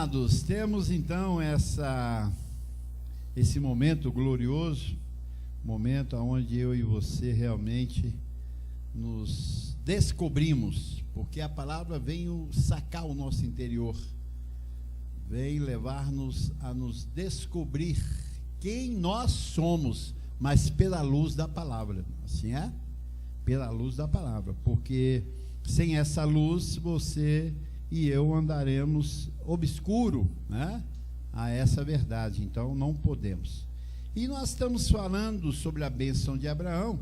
amados, temos então esse momento glorioso, momento onde eu e você realmente nos descobrimos, porque a palavra vem sacar o nosso interior, vem levar-nos a nos descobrir quem nós somos, mas pela luz da palavra, assim é? Pela luz da palavra, porque sem essa luz você e eu andaremos obscuro, né, a essa verdade. Então não podemos. E nós estamos falando sobre a bênção de Abraão,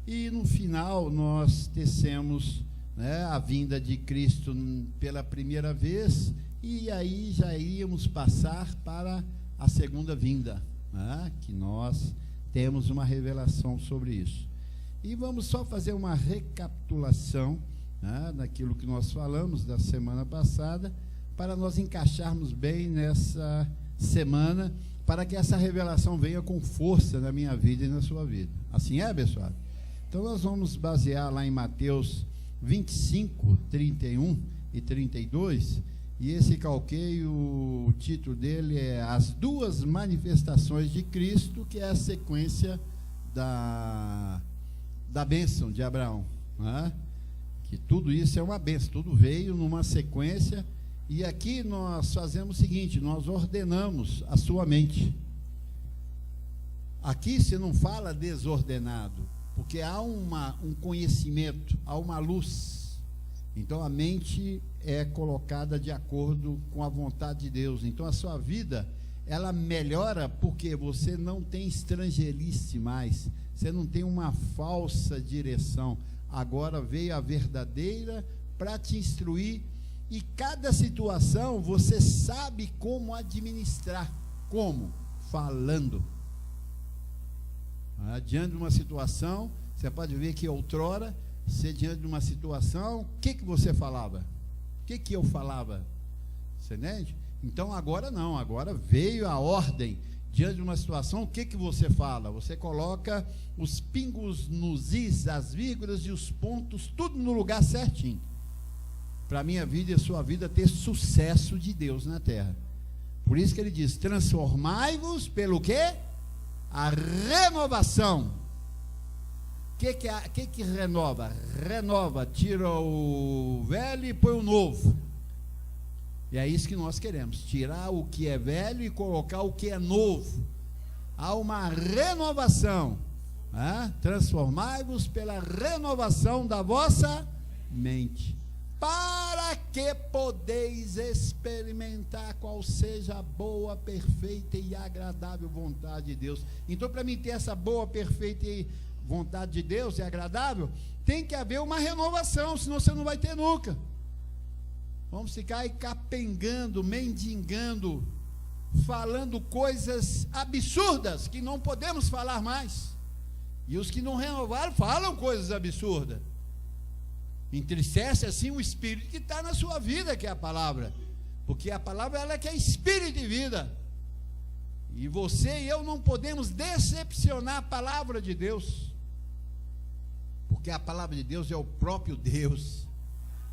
e no final nós tecemos, né, a vinda de Cristo pela primeira vez, e aí já iríamos passar para a segunda vinda, né, que nós temos uma revelação sobre isso. E vamos só fazer uma recapitulação, né, daquilo que nós falamos da semana passada, para nós encaixarmos bem nessa semana, para que essa revelação venha com força na minha vida e na sua vida. Assim é, pessoal? Então nós vamos basear lá em Mateus 25, 31 e 32, e esse calqueio, o título dele é As Duas Manifestações de Cristo, que é a sequência da bênção de Abraão, né? Que tudo isso é uma bênção, tudo veio numa sequência, e aqui nós fazemos o seguinte, nós ordenamos a sua mente. Aqui se não fala desordenado, porque há um conhecimento, há uma luz, então a mente é colocada de acordo com a vontade de Deus. Então a sua vida, ela melhora porque você não tem estrangeirice mais, você não tem uma falsa direção. Agora veio a verdadeira para te instruir, e cada situação você sabe como administrar. Como? Falando. Diante de uma situação, você pode ver que outrora, você diante de uma situação, o que você falava? O que eu falava? Você entende? Então agora não, agora veio a ordem. Diante de uma situação, o que você fala? Você coloca os pingos nos is, as vírgulas e os pontos, tudo no lugar certinho, para a minha vida e a sua vida ter sucesso de Deus na terra. Por isso que ele diz, transformai-vos pelo quê? A renovação. O que renova? Renova, tira o velho e põe o novo. E é isso que nós queremos, tirar o que é velho e colocar o que é novo. Há uma renovação, né? Transformai-vos pela renovação da vossa mente, para que podeis experimentar qual seja a boa, perfeita e agradável vontade de Deus. Então, para mim ter essa boa, perfeita e vontade de Deus e agradável, tem que haver uma renovação, senão você não vai ter nunca. Vamos ficar aí capengando, mendigando, falando coisas absurdas que não podemos falar mais. E os que não renovaram falam coisas absurdas. Entristece assim o espírito que está na sua vida, que é a palavra. Porque a palavra, ela que é espírito e vida. E você e eu não podemos decepcionar a palavra de Deus. Porque a palavra de Deus é o próprio Deus.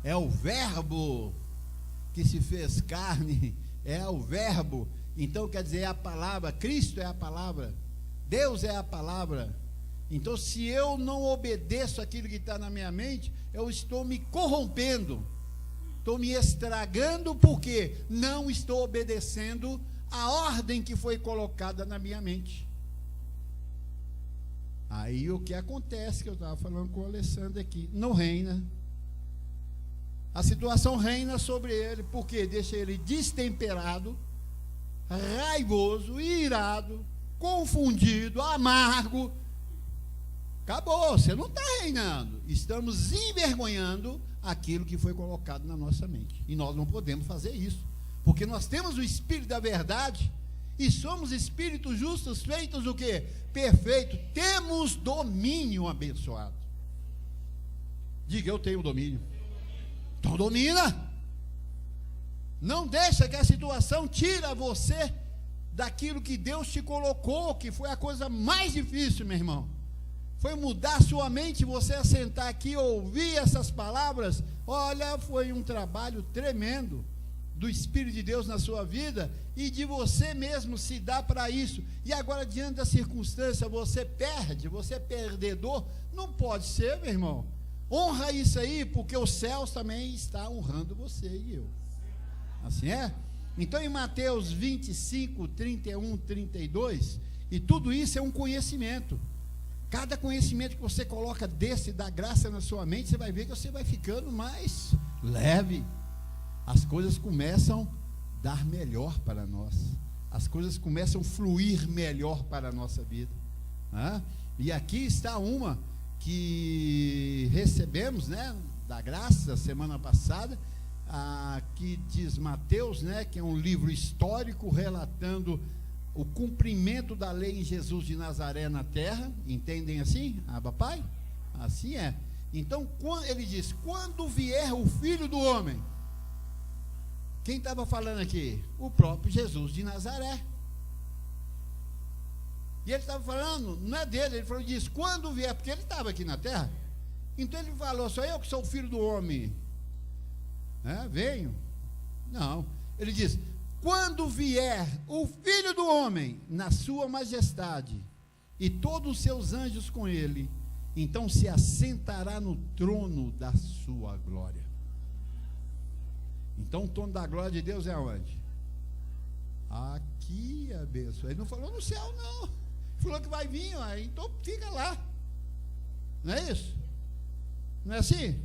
É o verbo que se fez carne, é o verbo. Então quer dizer, é a palavra, Cristo é a palavra, Deus é a palavra. Então se eu não obedeço aquilo que está na minha mente, eu estou me corrompendo, estou me estragando, porque não estou obedecendo a ordem que foi colocada na minha mente. Aí o que acontece, que eu estava falando com o Alessandro aqui, não reina. A situação reina sobre ele, porque deixa ele destemperado, raivoso, irado, confundido, amargo. Acabou, você não está reinando. Estamos envergonhando aquilo que foi colocado na nossa mente. E nós não podemos fazer isso, porque nós temos o Espírito da verdade, e somos espíritos justos, feitos o quê? Perfeito. Temos domínio abençoado. Diga, eu tenho domínio. Então domina. Não deixa que a situação tire você daquilo que Deus te colocou, que foi a coisa mais difícil, meu irmão. Foi mudar sua mente, você assentar aqui, ouvir essas palavras. Olha, foi um trabalho tremendo. do Espírito de Deus na sua vida e de você mesmo se dar para isso. E agora, diante da circunstância, você perde, você é perdedor. Não pode ser, meu irmão. Honra isso aí, porque os céus também estão honrando você e eu. Assim é? Então, em Mateus 25, 31, 32, e tudo isso é um conhecimento. Cada conhecimento que você coloca desse, da graça na sua mente, você vai ver que você vai ficando mais leve. As coisas começam a dar melhor para nós. As coisas começam a fluir melhor para a nossa vida. E aqui está uma que recebemos, né, da graça, semana passada, que diz Mateus, né, que é um livro histórico relatando o cumprimento da lei em Jesus de Nazaré na terra. Entendem assim? Papai? Assim é. Então, ele diz, quando vier o Filho do Homem. Quem estava falando aqui? O próprio Jesus de Nazaré. E ele estava falando, não é dele, ele falou disso, quando vier, porque ele estava aqui na terra. Então ele falou, sou eu que sou o Filho do Homem. Venho. Não. Ele diz, quando vier o Filho do Homem na sua majestade e todos os seus anjos com ele, então se assentará no trono da sua glória. Então o trono da glória de Deus é onde? Aqui, abençoa. Ele não falou no céu, não. Ele falou que vai vir, então fica lá. Não é isso? Não é assim?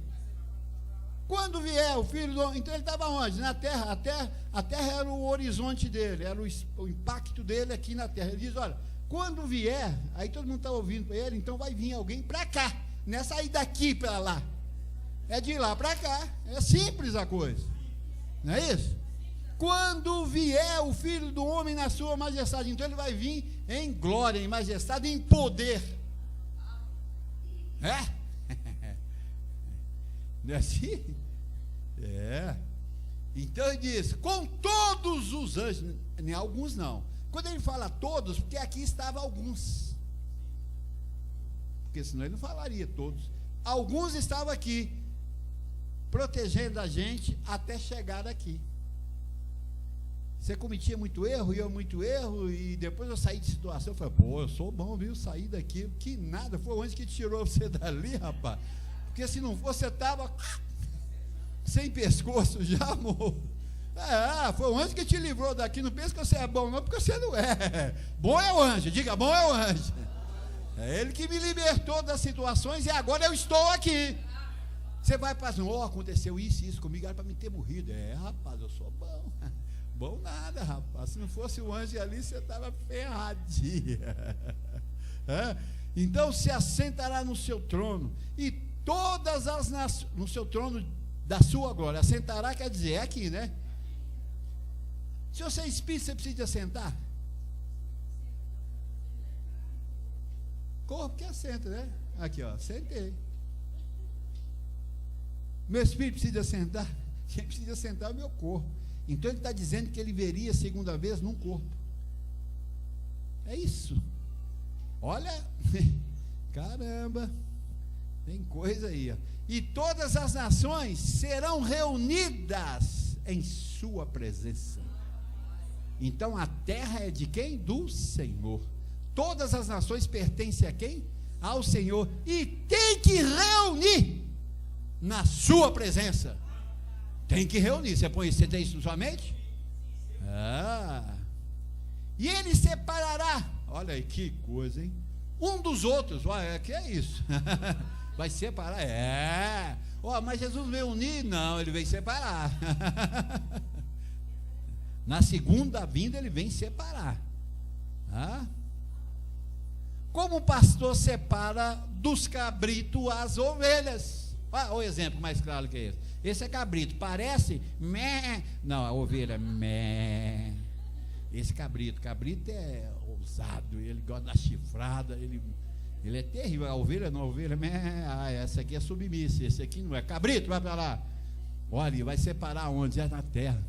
Quando vier o Filho do Homem, então ele estava onde? Na terra. A terra era o horizonte dele, era o impacto dele aqui na terra. Ele diz, olha, quando vier, aí todo mundo está ouvindo para ele, então vai vir alguém para cá, não é sair daqui para lá, é de lá para cá, é simples a coisa, não é isso? Quando vier o Filho do Homem na sua majestade, então ele vai vir em glória, em majestade, em poder. Não é assim? Então ele diz, com todos os anjos, nem alguns não. Quando ele fala todos, porque aqui estavam alguns. Porque senão ele não falaria todos. Alguns estavam aqui, protegendo a gente até chegar aqui. Você cometia muito erro, e eu muito erro, e depois eu saí de situação, eu falei, eu sou bom, viu, sair daqui, que nada, foi o anjo que tirou você dali, rapaz. Porque se não fosse, você estava sem pescoço já, amor. Foi o anjo que te livrou daqui. Não pensa que você é bom, não, porque você não é. Bom é o anjo, diga, bom é o anjo. É ele que me libertou das situações e agora eu estou aqui. Você vai para aconteceu isso comigo, era para me ter morrido. Rapaz, eu sou bom. Bom nada, rapaz. Se não fosse o anjo ali, você estava ferradinho. Então se assentará no seu trono e todas as nações, no seu trono da sua glória. Assentará quer dizer, é aqui, né? Se você é espírito, você precisa de assentar? Corpo que assenta, né? Aqui, sentei. Meu espírito precisa assentar? Quem precisa assentar é o meu corpo. Então ele está dizendo que ele veria a segunda vez num corpo. É isso. Olha, caramba, tem coisa aí, E todas as nações serão reunidas em sua presença. Então a terra é de quem? Do Senhor. Todas as nações pertencem a quem? Ao Senhor. E tem que reunir na sua presença. Tem que reunir. Você tem isso na sua mente? E ele separará. Olha aí que coisa, hein? Um dos outros. Olha, que é isso? Vai separar? Mas Jesus veio unir? Não, ele veio separar. Na segunda vinda ele vem separar. Como o pastor separa dos cabritos as ovelhas. O exemplo mais claro que é esse. Esse é cabrito, parece mé. Não, a ovelha mé. Esse cabrito é ousado, ele gosta da chifrada, ele é terrível. A ovelha não, a ovelha essa aqui é submissa, esse aqui não é. Cabrito, vai para lá. Olha, vai separar onde? É na terra.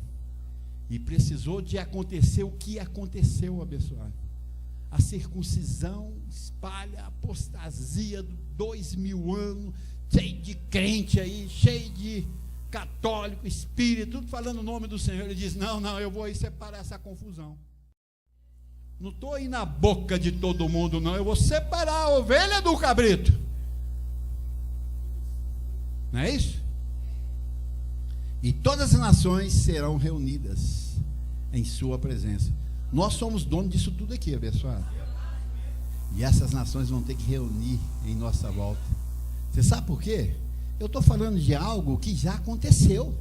E precisou de acontecer o que aconteceu, abençoado. A circuncisão espalha a apostasia de 2000 anos, cheio de crente aí, cheio de católico, espírita, tudo falando o nome do Senhor. Ele diz: não, eu vou aí separar essa confusão. Não estou aí na boca de todo mundo, não. Eu vou separar a ovelha do cabrito. Não é isso? E todas as nações serão reunidas em sua presença. Nós somos donos disso tudo aqui, abençoado. E essas nações vão ter que reunir em nossa volta. Você sabe por quê? Eu estou falando de algo que já aconteceu.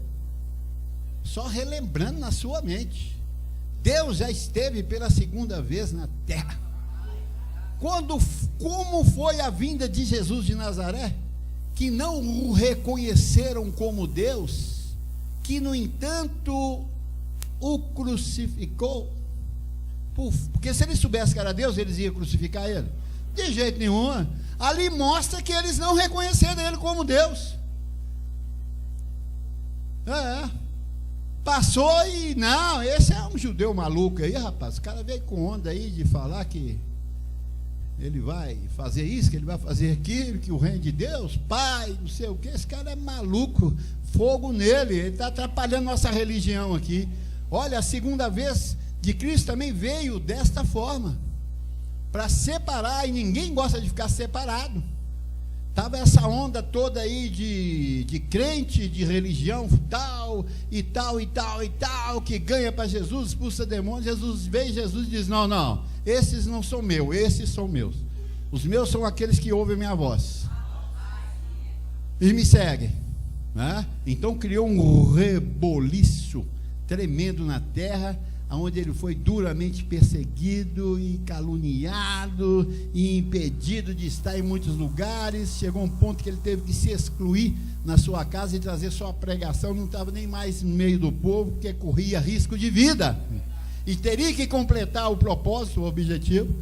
Só relembrando na sua mente. Deus já esteve pela segunda vez na terra. Como foi a vinda de Jesus de Nazaré? Que não o reconheceram como Deus, que no entanto o crucificou. Porque se eles soubessem que era Deus, eles iam crucificar ele? De jeito nenhum. Ali mostra que eles não reconheceram ele como Deus. Passou e não, esse é um judeu maluco aí, rapaz. O cara veio com onda aí de falar que ele vai fazer isso, que ele vai fazer aquilo, que o reino de Deus, pai, não sei o que. Esse cara é maluco, fogo nele, ele está atrapalhando nossa religião aqui. Olha, a segunda vez de Cristo também veio desta forma, para separar, e ninguém gosta de ficar separado. Estava essa onda toda aí de crente, de religião tal, que ganha para Jesus, expulsa demônios. Jesus veio, Jesus diz: não, esses não são meus, esses são meus. Os meus são aqueles que ouvem minha voz e me seguem, né? Então criou um reboliço tremendo na terra, onde ele foi duramente perseguido e caluniado e impedido de estar em muitos lugares. Chegou um ponto que ele teve que se excluir na sua casa e trazer só a pregação. Não estava nem mais no meio do povo, porque corria risco de vida e teria que completar o propósito, o objetivo.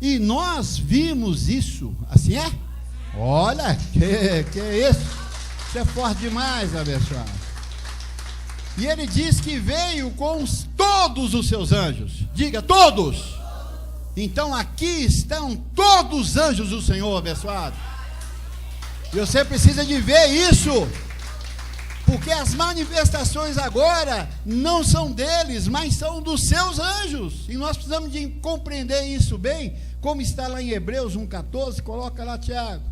E nós vimos isso. Assim é? Olha, que é isso? Isso é forte demais, abençoado. E ele diz que veio com todos os seus anjos. Diga, todos. Então aqui estão todos os anjos do Senhor, abençoado. E você precisa de ver isso, porque as manifestações agora não são deles, mas são dos seus anjos. E nós precisamos de compreender isso bem, como está lá em Hebreus 1,14. Coloca lá, Tiago.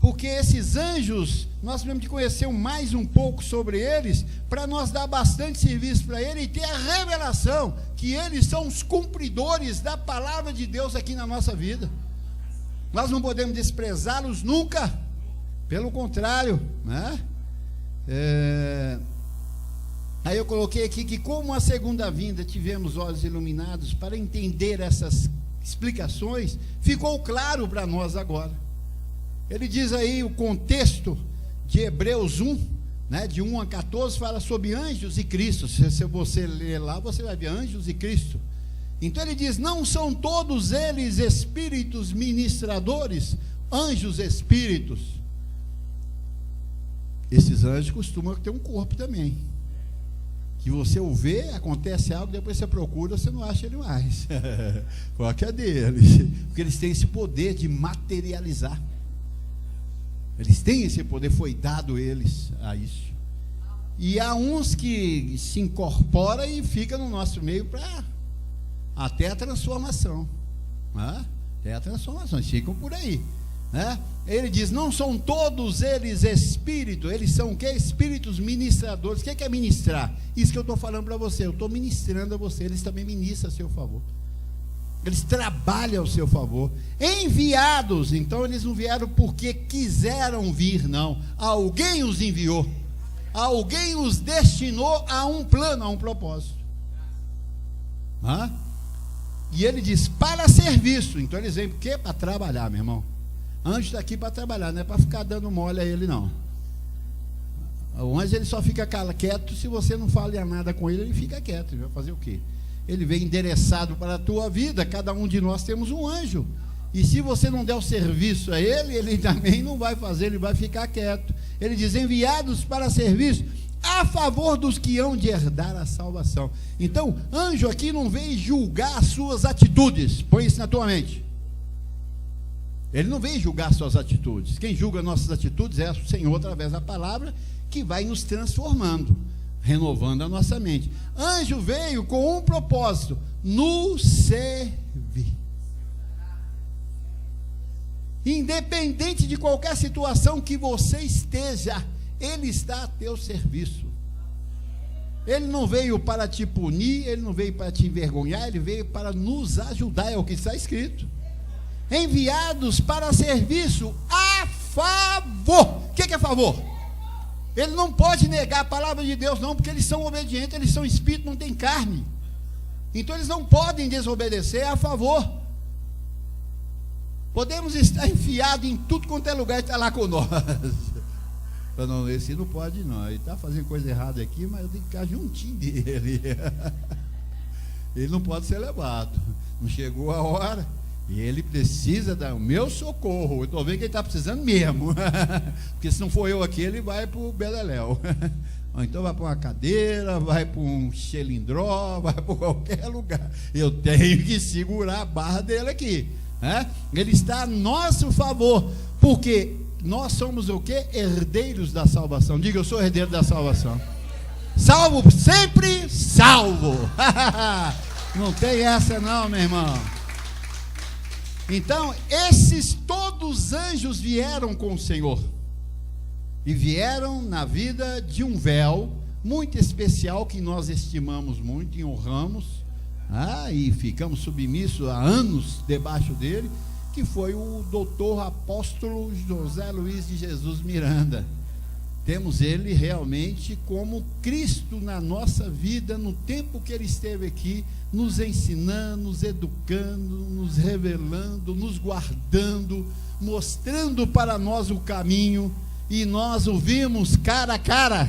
Porque esses anjos, nós precisamos de conhecer mais um pouco sobre eles, para nós dar bastante serviço para ele e ter a revelação que eles são os cumpridores da palavra de Deus aqui na nossa vida. Nós não podemos desprezá-los nunca, pelo contrário, né? Aí eu coloquei aqui que, como a segunda vinda tivemos olhos iluminados para entender essas explicações, ficou claro para nós agora. Ele diz aí o contexto de Hebreus 1, né, de 1 a 14, fala sobre anjos e Cristo. Se você ler lá, você vai ver anjos e Cristo. Então ele diz: não são todos eles espíritos ministradores, anjos espíritos. Esses anjos costumam ter um corpo também, que você o vê, acontece algo, depois você procura, você não acha ele mais. Qual que é deles? Porque eles têm esse poder de materializar. Eles têm esse poder, foi dado eles a isso. E há uns que se incorporam e ficam no nosso meio para até a transformação, né? Até a transformação, eles ficam por aí, né? Ele diz: não são todos eles espíritos. Eles são o que? Espíritos ministradores. O que é ministrar? Isso que eu estou falando para você, eu estou ministrando a você. Eles também ministram a seu favor, eles trabalham ao seu favor. Enviados. Então eles não vieram porque quiseram vir, não. Alguém os enviou, alguém os destinou a um plano, a um propósito. E ele diz: para serviço. Então eles vêm porque? Para trabalhar, meu irmão. Anjo está aqui para trabalhar, não é para ficar dando mole a ele, não. O anjo, ele só fica quieto se você não fala nada com ele. Ele fica quieto. Ele vai fazer o quê? Ele vem endereçado para a tua vida. Cada um de nós temos um anjo, e se você não der o serviço a ele, ele também não vai fazer, ele vai ficar quieto. Ele diz: enviados para serviço a favor dos que hão de herdar a salvação. Então, anjo aqui não vem julgar as suas atitudes. Põe isso na tua mente. Ele não vem julgar suas atitudes. Quem julga nossas atitudes é o Senhor, através da palavra, que vai nos transformando, renovando a nossa mente. Anjo veio com um propósito: nos servir. Independente de qualquer situação que você esteja, ele está a teu serviço. Ele não veio para te punir, ele não veio para te envergonhar, ele veio para nos ajudar, é o que está escrito. Enviados para serviço a favor. O que é favor? Ele não pode negar a palavra de Deus, não, porque eles são obedientes, eles são espírito, não tem carne. Então eles não podem desobedecer a favor. Podemos estar enfiados em tudo quanto é lugar e estar lá com nós. Não, esse não pode não, ele está fazendo coisa errada aqui, mas eu tenho que ficar juntinho dele. Ele não pode ser levado, não chegou a hora, e ele precisa do meu socorro. Eu estou vendo que ele está precisando mesmo, porque se não for eu aqui, ele vai para o Beleléu. Então vai para uma cadeira, vai para um xilindró, vai para qualquer lugar. Eu tenho que segurar a barra dele aqui. Ele está a nosso favor, porque nós somos o quê? Herdeiros da salvação. Diga, eu sou herdeiro da salvação. Salvo sempre, salvo. Não tem essa não, meu irmão. Então, esses todos anjos vieram com o Senhor. E vieram na vida de um véu muito especial, que nós estimamos muito e honramos. E ficamos submissos há anos debaixo dele, que foi o doutor apóstolo José Luiz de Jesus Miranda. Temos ele realmente como Cristo na nossa vida, no tempo que ele esteve aqui, nos ensinando, nos educando, nos revelando, nos guardando, mostrando para nós o caminho, e nós o vimos cara a cara.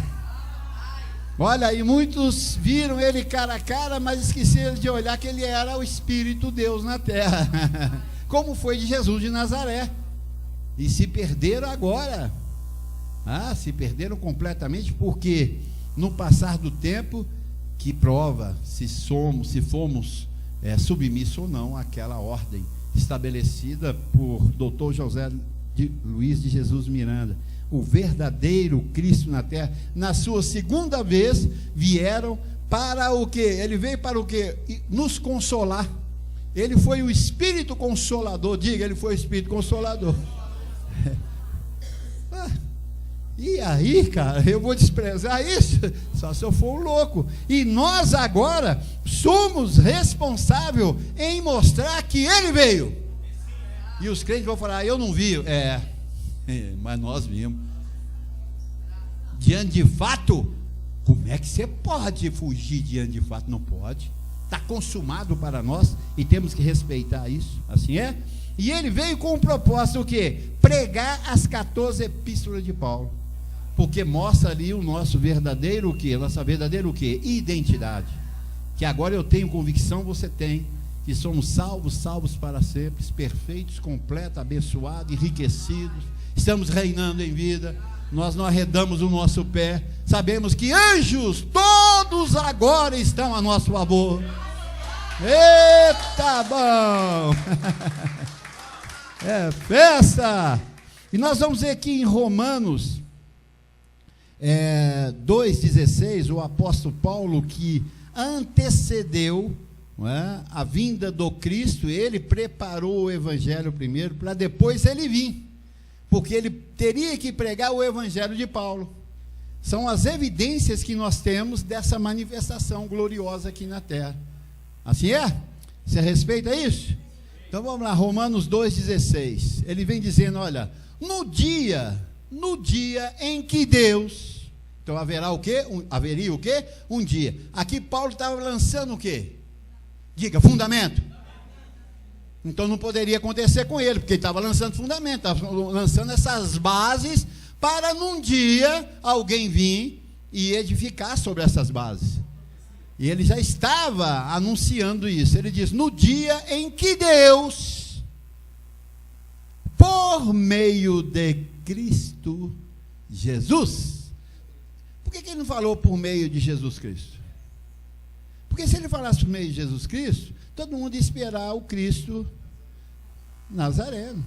Olha aí, muitos viram ele cara a cara, mas esqueceram de olhar que ele era o Espírito Deus na terra. Como foi de Jesus de Nazaré, e se perderam agora, se perderam completamente, porque no passar do tempo, que prova se fomos submissos ou não àquela ordem estabelecida por doutor José Luiz de Jesus Miranda, o verdadeiro Cristo na terra. Na sua segunda vez vieram para o quê? Ele veio para o quê? Nos consolar. Ele foi o Espírito Consolador. Diga, ele foi o Espírito Consolador. E aí, cara, eu vou desprezar isso? Só se eu for um louco. E nós agora somos responsáveis em mostrar que ele veio. E os crentes vão falar: eu não vi. Mas nós vimos. Diante de fato, como é que você pode fugir diante de fato? Não pode. Está consumado para nós e temos que respeitar isso. Assim é? E ele veio com um propósito: o quê? Pregar as 14 epístolas de Paulo, porque mostra ali o nosso verdadeiro o quê? Nossa verdadeira o quê? Identidade. Que agora eu tenho convicção, você tem, que somos salvos para sempre, perfeitos, completos, abençoados, enriquecidos, estamos reinando em vida. Nós não arredamos o nosso pé. Sabemos que anjos todos agora estão a nosso favor. Eita, bom! É festa! E nós vamos ver aqui em Romanos 2,16, o apóstolo Paulo, que antecedeu a vinda do Cristo, ele preparou o evangelho primeiro, para depois ele vir, porque ele teria que pregar o evangelho de Paulo. São as evidências que nós temos dessa manifestação gloriosa aqui na terra. Assim é? Você respeita isso? Então vamos lá, Romanos 2,16. Ele vem dizendo: olha, no dia em que Deus, então haverá o quê? Haveria o quê? Um dia. Aqui Paulo estava lançando o quê? Diga, fundamento. Então não poderia acontecer com ele, porque ele estava lançando fundamento, estava lançando essas bases, para num dia alguém vir e edificar sobre essas bases. E ele já estava anunciando isso. Ele diz: no dia em que Deus, por meio de Cristo Jesus. Por que ele não falou por meio de Jesus Cristo? Porque se ele falasse por meio de Jesus Cristo, todo mundo ia esperar o Cristo Nazareno.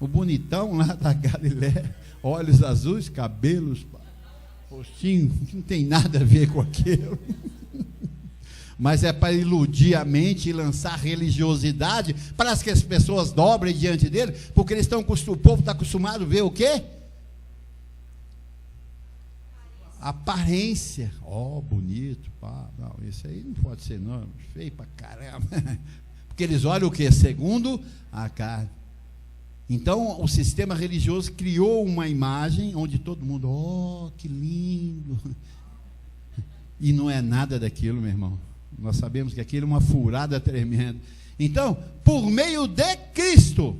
O bonitão lá da Galiléia, olhos azuis, cabelos, rostinho, não tem nada a ver com aquilo. Mas é para iludir a mente e lançar religiosidade, para que as pessoas dobrem diante dele, porque eles estão, o povo está acostumado a ver o quê? Aparência. Bonito, pá, não, isso aí não pode ser não, feio pra caramba. Porque eles olham o quê? Segundo a carne. Então o sistema religioso criou uma imagem onde todo mundo, que lindo. E não é nada daquilo, meu irmão. Nós sabemos que aquilo é uma furada tremenda. Então, por meio de Cristo,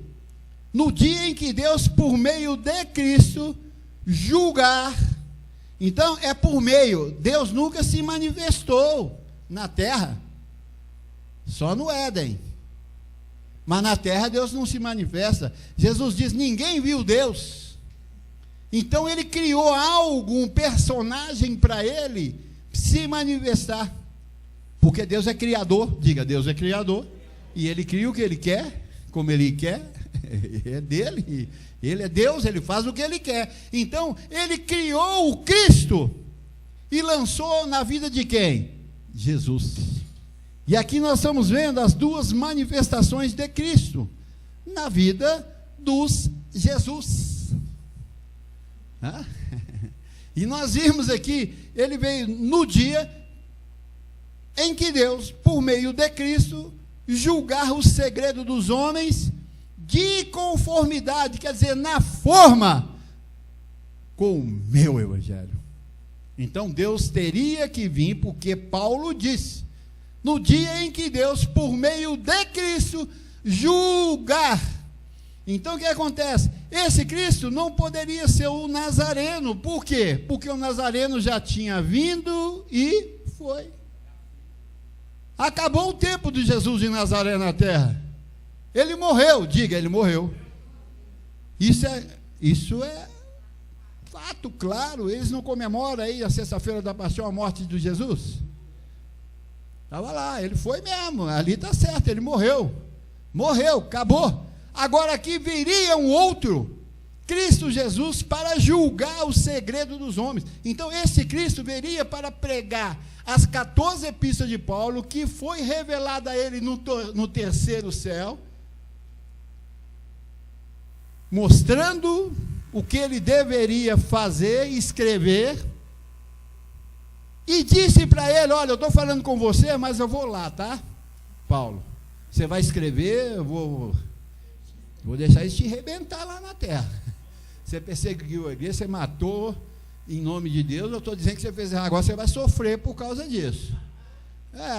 no dia em que Deus, por meio de Cristo, julgar. Então, é por meio, Deus nunca se manifestou na terra, só no Éden. Mas na terra Deus não se manifesta. Jesus diz, ninguém viu Deus. Então ele criou algo, um personagem para ele se manifestar. Porque Deus é criador, diga, Deus é criador, e ele cria o que ele quer, como ele quer, é dele, ele é Deus, ele faz o que ele quer. Então, ele criou o Cristo, e lançou na vida de quem? Jesus. E aqui nós estamos vendo as duas manifestações de Cristo, na vida dos Jesus. E nós vimos aqui, ele veio no dia em que Deus, por meio de Cristo, julgar o segredo dos homens de conformidade, quer dizer, na forma com o meu evangelho. Então Deus teria que vir, porque Paulo disse, no dia em que Deus, por meio de Cristo, julgar. Então o que acontece? Esse Cristo não poderia ser o Nazareno. Por quê? Porque o Nazareno já tinha vindo e foi. Acabou o tempo de Jesus de Nazaré na terra. Ele morreu, diga, ele morreu. Isso é fato claro. Eles não comemoram aí a sexta-feira da paixão, a morte de Jesus? Estava lá, ele foi mesmo, ali está certo, ele morreu, acabou. Agora aqui viria um outro, Cristo Jesus, para julgar o segredo dos homens. Então esse Cristo viria para pregar as 14 epístolas de Paulo, que foi revelada a ele no terceiro céu, mostrando o que ele deveria fazer e escrever, e disse para ele, olha, eu estou falando com você, mas eu vou lá, tá, Paulo, você vai escrever, eu vou deixar isso te arrebentar lá na terra, você perseguiu a igreja, você matou em nome de Deus, eu estou dizendo que você fez errado, agora você vai sofrer por causa disso.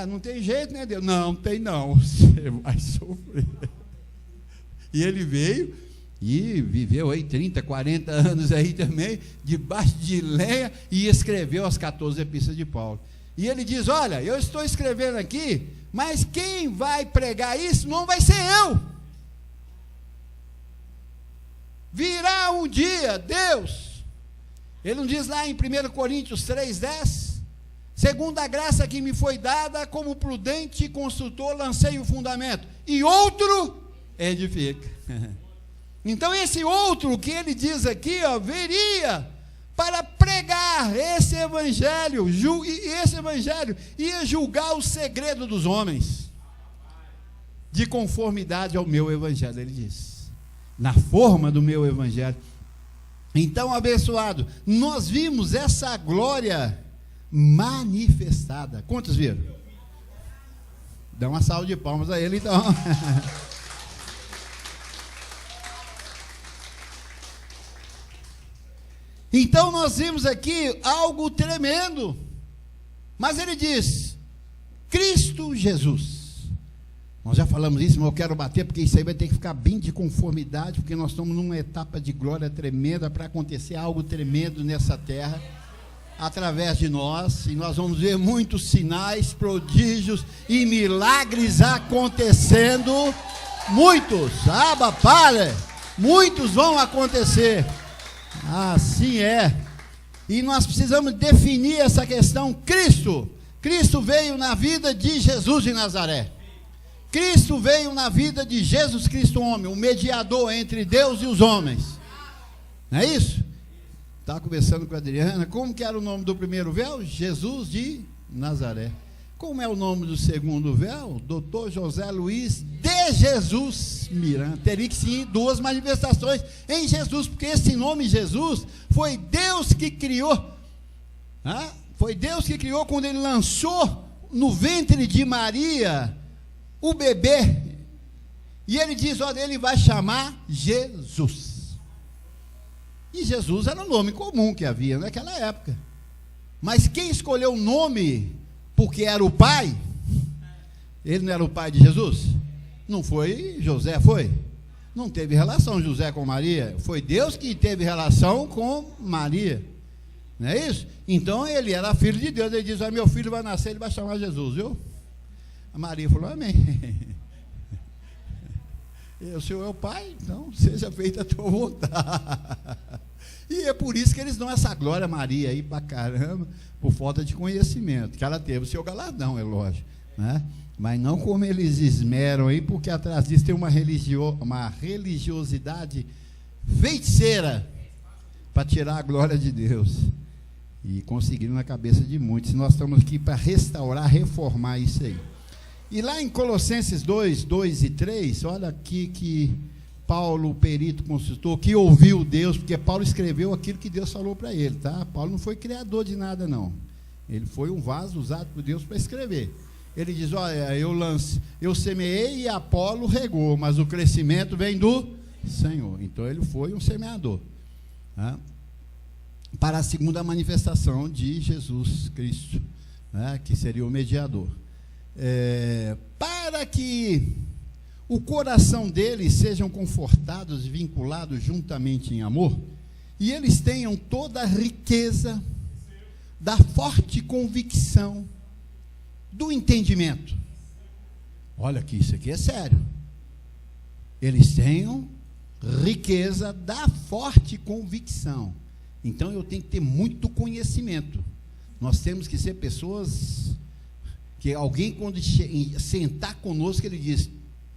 Não tem jeito, né, Deus? Não tem não, você vai sofrer. E ele veio e viveu aí 30, 40 anos aí também, debaixo de lenha, e escreveu as 14 epístolas de Paulo. E ele diz, olha, eu estou escrevendo aqui, mas quem vai pregar isso não vai ser eu. Virá um dia, Deus. Ele não diz lá em 1 Coríntios 3,10? Segundo a graça que me foi dada, como prudente construtor, lancei o fundamento, e outro edifica. Então esse outro que ele diz aqui, viria para pregar esse evangelho, e esse evangelho ia julgar o segredo dos homens, de conformidade ao meu evangelho, ele diz, na forma do meu evangelho. Então, abençoado, nós vimos essa glória manifestada. Quantos viram? Dá uma salva de palmas a ele, então. Então, nós vimos aqui algo tremendo. Mas ele diz, Cristo Jesus. Nós já falamos isso, mas eu quero bater, porque isso aí vai ter que ficar bem de conformidade, porque nós estamos numa etapa de glória tremenda, para acontecer algo tremendo nessa terra, através de nós, e nós vamos ver muitos sinais, prodígios e milagres acontecendo, muitos, muitos vão acontecer, assim é, e nós precisamos definir essa questão. Cristo veio na vida de Jesus de Nazaré. Cristo veio na vida de Jesus Cristo, homem, o mediador entre Deus e os homens. Não é isso? Estava conversando com a Adriana. Como que era o nome do primeiro véu? Jesus de Nazaré. Como é o nome do segundo véu? Dr. José Luiz de Jesus Miranda. Teria que sim duas manifestações em Jesus, porque esse nome Jesus foi Deus que criou. Foi Deus que criou quando ele lançou no ventre de Maria o bebê. E ele diz, olha, ele vai chamar Jesus. E Jesus era um nome comum que havia naquela época. Mas quem escolheu o nome porque era o pai, ele não era o pai de Jesus? Não foi José, foi? Não teve relação José com Maria. Foi Deus que teve relação com Maria. Não é isso? Então ele era filho de Deus. Ele diz, meu filho vai nascer, ele vai chamar Jesus, viu? A Maria falou, amém. O Senhor é o Pai, então seja feita a tua vontade. E é por isso que eles dão essa glória a Maria aí pra caramba, por falta de conhecimento, que ela teve o seu galardão, é lógico, né? Mas não como eles esmeram aí, porque atrás disso tem uma religiosidade feiticeira para tirar a glória de Deus. E conseguiram na cabeça de muitos. Nós estamos aqui para restaurar, reformar isso aí. E lá em Colossenses 2, 2 e 3, olha aqui que Paulo, o perito consultor, que ouviu Deus, porque Paulo escreveu aquilo que Deus falou para ele, tá? Paulo não foi criador de nada, não. Ele foi um vaso usado por Deus para escrever. Ele diz, olha, eu semeei e Apolo regou, mas o crescimento vem do Senhor. Então ele foi um semeador, tá? Para a segunda manifestação de Jesus Cristo, né? Que seria o mediador. Para que o coração deles sejam confortados e vinculados juntamente em amor, e eles tenham toda a riqueza da forte convicção do entendimento. Olha que isso aqui é sério. Eles tenham riqueza da forte convicção. Então eu tenho que ter muito conhecimento. Nós temos que ser pessoas que alguém, quando sentar conosco, ele diz,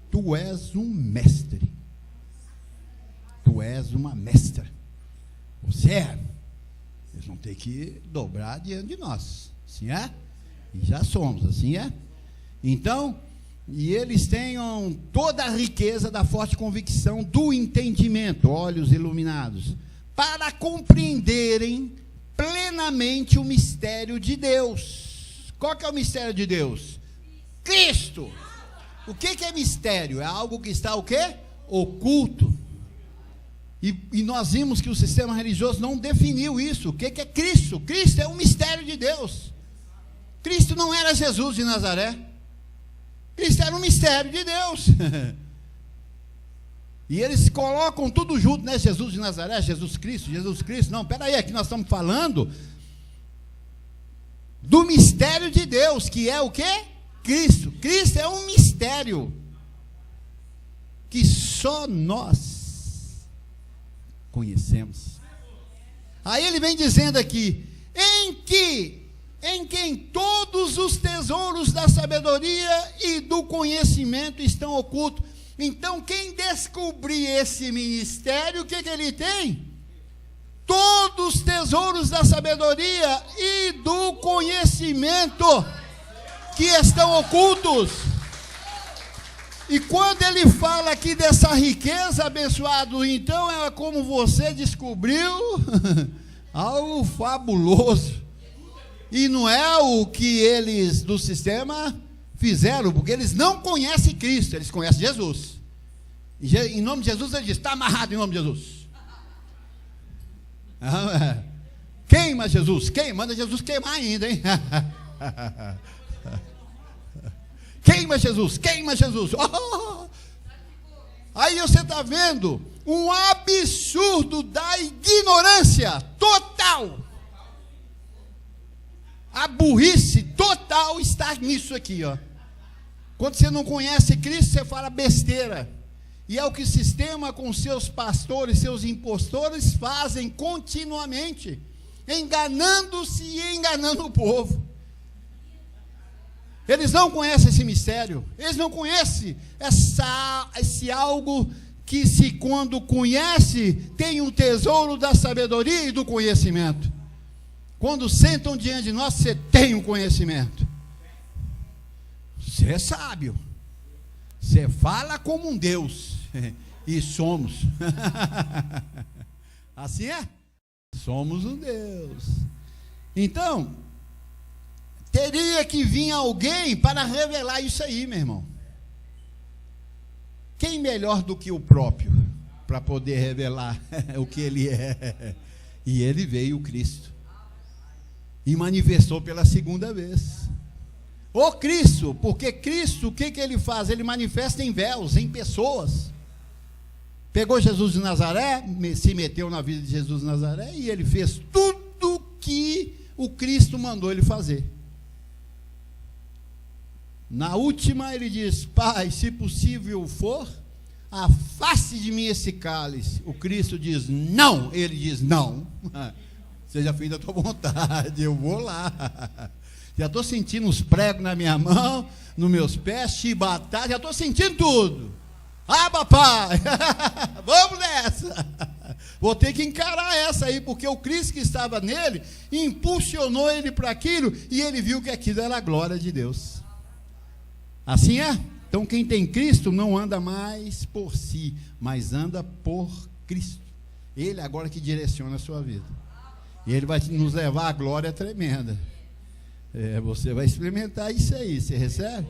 tu és um mestre, tu és uma mestra, você é. Eles vão ter que dobrar diante de nós, assim é? E já somos, assim é? Então, e eles tenham toda a riqueza da forte convicção do entendimento, olhos iluminados, para compreenderem plenamente o mistério de Deus. Qual que é o mistério de Deus? Cristo. O que é mistério? É algo que está o quê? Oculto. E nós vimos que o sistema religioso não definiu isso. O que é Cristo? Cristo é um mistério de Deus. Cristo não era Jesus de Nazaré. Cristo era um mistério de Deus. E eles colocam tudo junto, né? Jesus de Nazaré, Jesus Cristo. Não, peraí, aqui nós estamos falando do mistério de Deus, que é o quê? Cristo. Cristo é um mistério que só nós conhecemos. Aí ele vem dizendo aqui, em quem todos os tesouros da sabedoria e do conhecimento estão ocultos. Então, quem descobrir esse ministério, o que ele tem? Todos os tesouros da sabedoria e do conhecimento que estão ocultos. E quando ele fala aqui dessa riqueza, abençoado, então é como você descobriu algo fabuloso. E não é o que eles do sistema fizeram, porque eles não conhecem Cristo, eles conhecem Jesus. E em nome de Jesus ele diz, está amarrado em nome de Jesus. Queima Jesus, manda Jesus queimar ainda, hein? Queima Jesus. Oh! Aí você está vendo um absurdo da ignorância total. A burrice total está nisso aqui, ó. Quando você não conhece Cristo, você fala besteira. E é o que o sistema com seus pastores, seus impostores fazem continuamente, enganando-se e enganando o povo. Eles não conhecem esse mistério. Eles não conhecem esse algo que, se quando conhece, tem um tesouro da sabedoria e do conhecimento. Quando sentam diante de nós, você tem um conhecimento. Você é sábio. Você fala como um Deus. E somos. Assim é? Somos um Deus. Então, teria que vir alguém para revelar isso aí, meu irmão. Quem melhor do que o próprio para poder revelar o que ele é? E ele veio, o Cristo, e manifestou pela segunda vez. O Cristo, porque Cristo, o que ele faz? Ele manifesta em véus, em pessoas. Pegou Jesus de Nazaré, se meteu na vida de Jesus de Nazaré, e ele fez tudo que o Cristo mandou ele fazer. Na última ele diz: Pai, se possível for, afaste de mim esse cálice. O Cristo diz não, ele diz não. Seja feita a tua vontade, eu vou lá. Já estou sentindo os pregos na minha mão, nos meus pés, chibatar, já estou sentindo tudo. Ah, papai, vamos nessa. Vou ter que encarar essa aí, porque o Cristo que estava nele impulsionou ele para aquilo, e ele viu que aquilo era a glória de Deus. Assim é? Então quem tem Cristo não anda mais por si, mas anda por Cristo. Ele agora que direciona a sua vida. E ele vai nos levar à glória tremenda. Você vai experimentar isso aí, você recebe?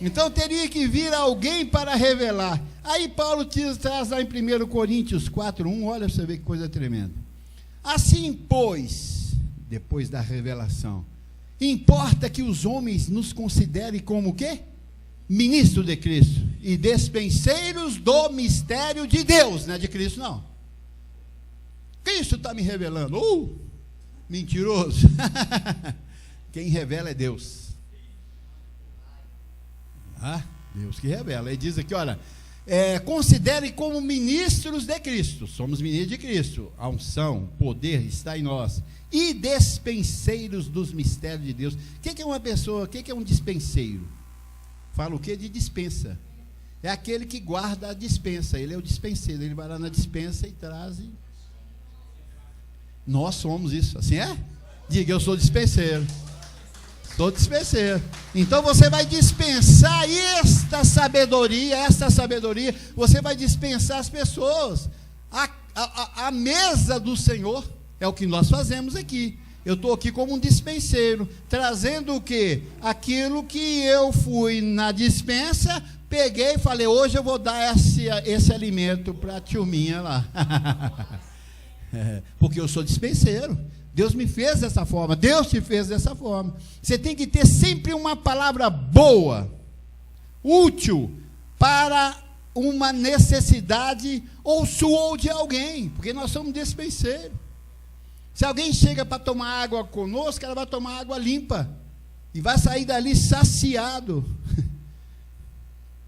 Então teria que vir alguém para revelar. Aí Paulo traz lá em 1 Coríntios 4:1, olha para você ver que coisa tremenda. Assim, pois, depois da revelação, importa que os homens nos considerem como o quê? Ministros de Cristo e despenseiros do mistério de Deus, não é de Cristo não. Cristo está me revelando. Mentiroso. Quem revela é Deus. Deus que revela. Ele diz aqui, olha, considere como ministros de Cristo. Somos ministros de Cristo. A unção, poder está em nós. E despenseiros dos mistérios de Deus. O que é uma pessoa? O que é um dispenseiro? Fala o que? De dispensa. É aquele que guarda a dispensa. Ele é o dispenseiro. Ele vai lá na dispensa e traz. Nós somos isso. Assim é? Diga, eu sou dispenseiro. Sou dispenseiro. Então você vai dispensar esta sabedoria, você vai dispensar as pessoas. A mesa do Senhor é o que nós fazemos aqui. Eu estou aqui como um dispenseiro, trazendo o quê? Aquilo que eu fui na dispensa, peguei e falei, hoje eu vou dar esse alimento para a turminha lá. Porque eu sou dispenseiro. Deus me fez dessa forma, Deus te fez dessa forma. Você tem que ter sempre uma palavra boa, útil, para uma necessidade ou sua ou de alguém, porque nós somos dispenseiros. Se alguém chega para tomar água conosco, ela vai tomar água limpa, e vai sair dali saciado.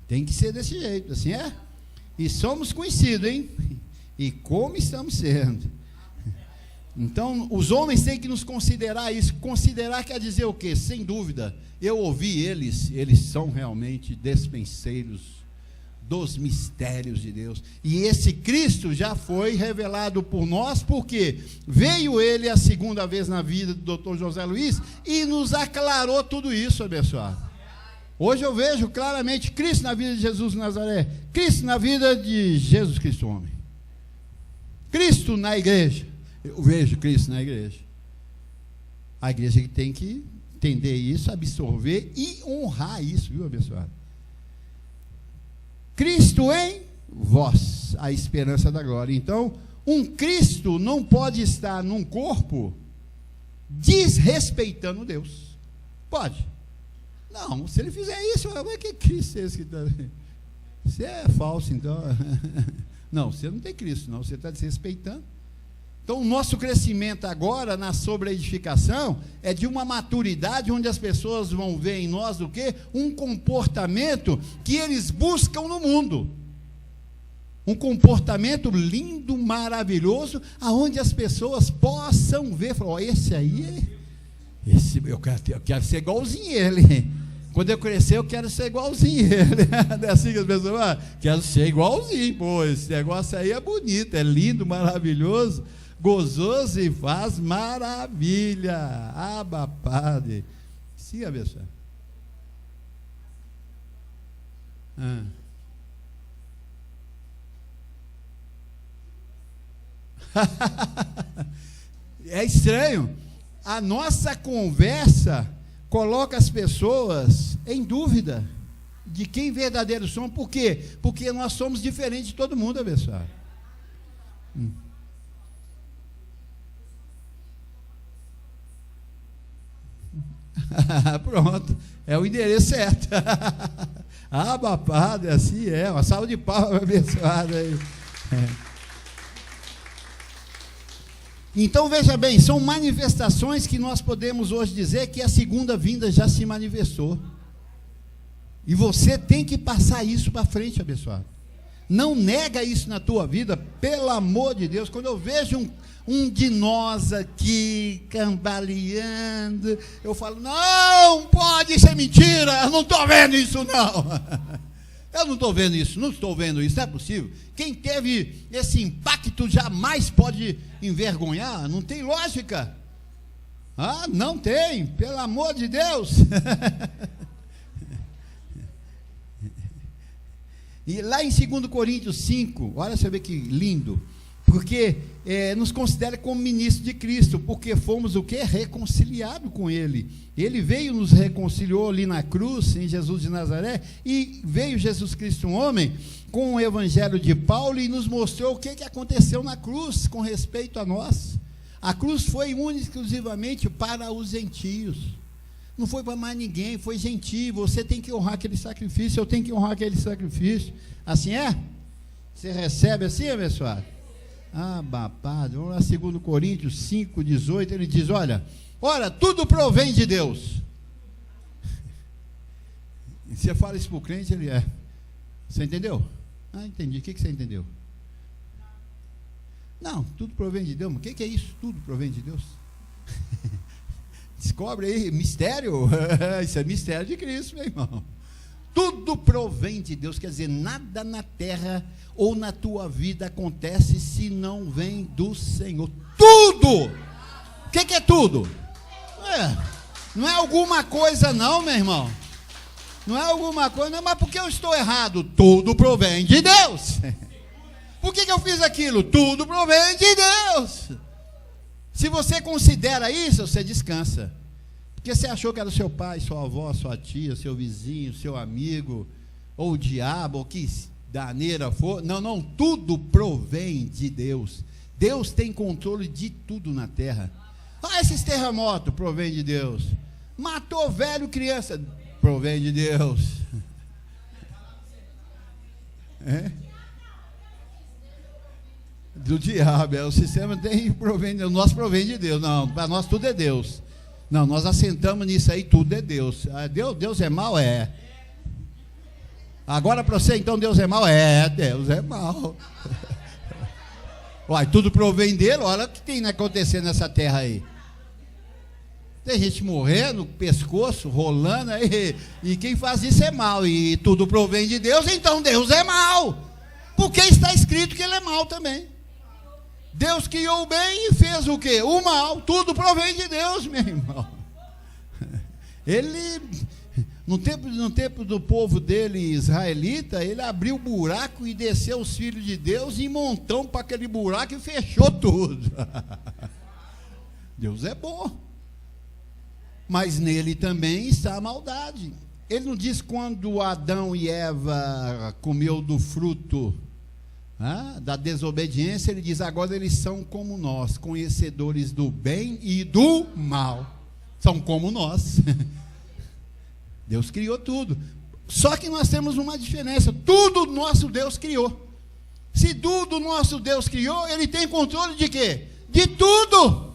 Tem que ser desse jeito, assim é? E somos conhecidos, hein? E como estamos sendo. Então, os homens têm que nos considerar isso. Considerar quer dizer o quê? Sem dúvida, eu ouvi eles são realmente despenseiros dos mistérios de Deus. E esse Cristo já foi revelado por nós, porque veio ele a segunda vez na vida do Dr. José Luiz e nos aclarou tudo isso, abençoado. Hoje eu vejo claramente Cristo na vida de Jesus de Nazaré, Cristo na vida de Jesus Cristo homem, Cristo na igreja. Eu vejo Cristo na igreja. A igreja que tem que entender isso, absorver e honrar isso, viu, abençoado? Cristo em vós, a esperança da glória. Então, um Cristo não pode estar num corpo desrespeitando Deus. Pode? Não, se ele fizer isso, mas que Cristo é esse que está? Você é falso, então. Não, você não tem Cristo, não, você está desrespeitando. Então, o nosso crescimento agora na sobreedificação é de uma maturidade onde as pessoas vão ver em nós o quê? Um comportamento que eles buscam no mundo. Um comportamento lindo, maravilhoso, aonde as pessoas possam ver, falar, esse aí, eu quero ser igualzinho ele. Quando eu crescer, eu quero ser igualzinho ele. Não é assim que as pessoas falam? Quero ser igualzinho. Pô, esse negócio aí é bonito, é lindo, maravilhoso, gozoso e faz maravilha. Abba, Padre. Sim, abençoado. É estranho. A nossa conversa coloca as pessoas em dúvida de quem verdadeiro somos. Por quê? Porque nós somos diferentes de todo mundo, abençoado. Pronto, é o endereço certo. Abba, Padre, assim é. Uma salva de palmas abençoada aí. Então veja bem, são manifestações que nós podemos hoje dizer que a segunda vinda já se manifestou. E você tem que passar isso para frente, abençoado. Não nega isso na tua vida, pelo amor de Deus. Quando eu vejo um de nós aqui cambaleando, eu falo, não pode ser mentira, eu não estou vendo isso não. Eu não estou vendo isso, não é possível. Quem teve esse impacto jamais pode envergonhar, não tem lógica. Ah, não tem, pelo amor de Deus. E lá em 2 Coríntios 5, olha você vê que lindo, porque nos considera como ministro de Cristo, porque fomos o quê? Reconciliado com Ele. Ele veio, nos reconciliou ali na cruz, em Jesus de Nazaré, e veio Jesus Cristo, um homem, com o evangelho de Paulo, e nos mostrou o que aconteceu na cruz, com respeito a nós. A cruz foi única, exclusivamente para os gentios, não foi para mais ninguém, foi gentio. Você tem que honrar aquele sacrifício, eu tenho que honrar aquele sacrifício. Assim é? Você recebe assim, abençoado? Ah, Padre, vamos lá, 2 Coríntios 5, 18, ele diz, olha, tudo provém de Deus. E você fala isso para o crente, ele é. Você entendeu? Ah, entendi. O que você entendeu? Não, tudo provém de Deus. Mas o que é isso? Tudo provém de Deus? Descobre aí, mistério. Isso é mistério de Cristo, meu irmão. Tudo provém de Deus, quer dizer, nada na terra ou na tua vida acontece se não vem do Senhor. Tudo! O que é tudo? Não é alguma coisa não, meu irmão. Não é alguma coisa, não, mas por que eu estou errado? Tudo provém de Deus. Por que eu fiz aquilo? Tudo provém de Deus. Se você considera isso, você descansa. Porque você achou que era seu pai, sua avó, sua tia, seu vizinho, seu amigo, ou o diabo, ou que daneira for. Não, tudo provém de Deus. Deus tem controle de tudo na terra. Esses terremotos provém de Deus. Matou velho, criança, provém de Deus. Do diabo, o sistema tem provém de Deus, nós provém de Deus. Não, para nós tudo é Deus. Não, nós assentamos nisso aí, tudo é Deus. Deus é mau? É. Agora para você, então, Deus é mau? É, Deus é mau. Uai, tudo provém dele, olha o que tem acontecendo nessa terra aí. Tem gente morrendo, pescoço, rolando aí, e quem faz isso é mau, e tudo provém de Deus, então Deus é mau. Porque está escrito que ele é mau também. Deus criou o bem e fez o quê? O mal. Tudo provém de Deus, meu irmão. Ele, no tempo do povo dele, israelita, ele abriu o buraco e desceu os filhos de Deus em montão para aquele buraco e fechou tudo. Deus é bom. Mas nele também está a maldade. Ele não diz quando Adão e Eva comeu do fruto da desobediência, ele diz, agora eles são como nós, conhecedores do bem e do mal. São como nós. Deus criou tudo. Só que nós temos uma diferença. Tudo nosso Deus criou. Se tudo nosso Deus criou, ele tem controle de quê? De tudo.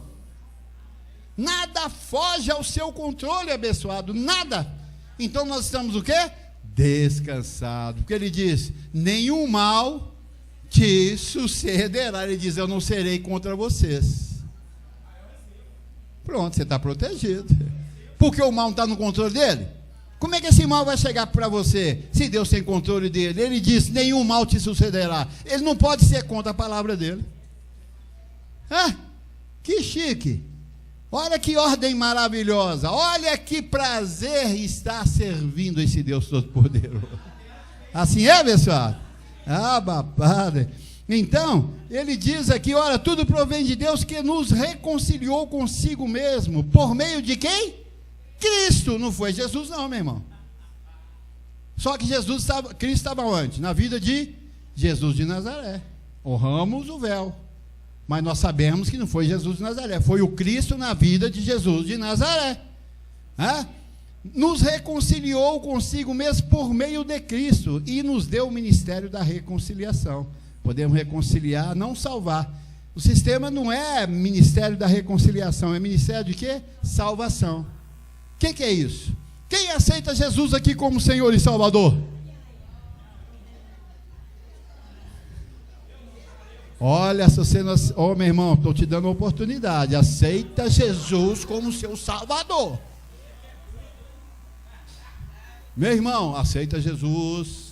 Nada foge ao seu controle, abençoado. Nada. Então nós estamos o quê? Descansados. Porque ele diz, nenhum mal te sucederá. Ele diz, eu não serei contra vocês. Pronto, você está protegido. Porque o mal não está no controle dele? Como é que esse mal vai chegar para você, se Deus tem controle dele? Ele diz, nenhum mal te sucederá. Ele não pode ser contra a palavra dele. Que chique. Olha que ordem maravilhosa. Olha que prazer estar servindo esse Deus Todo-Poderoso. Assim é, pessoal? Padre. Então, ele diz aqui, olha, tudo provém de Deus que nos reconciliou consigo mesmo. Por meio de quem? Cristo. Não foi Jesus não, meu irmão. Só que Cristo estava onde? Na vida de Jesus de Nazaré. Honramos o véu. Mas nós sabemos que não foi Jesus de Nazaré. Foi o Cristo na vida de Jesus de Nazaré. Nos reconciliou consigo mesmo por meio de Cristo. E nos deu o ministério da reconciliação. Podemos reconciliar, não salvar. O sistema não é ministério da reconciliação. É ministério de quê? Salvação. O que é isso? Quem aceita Jesus aqui como Senhor e Salvador? Olha, se você não... meu irmão, estou te dando uma oportunidade. Aceita Jesus como seu Salvador. Meu irmão, aceita Jesus.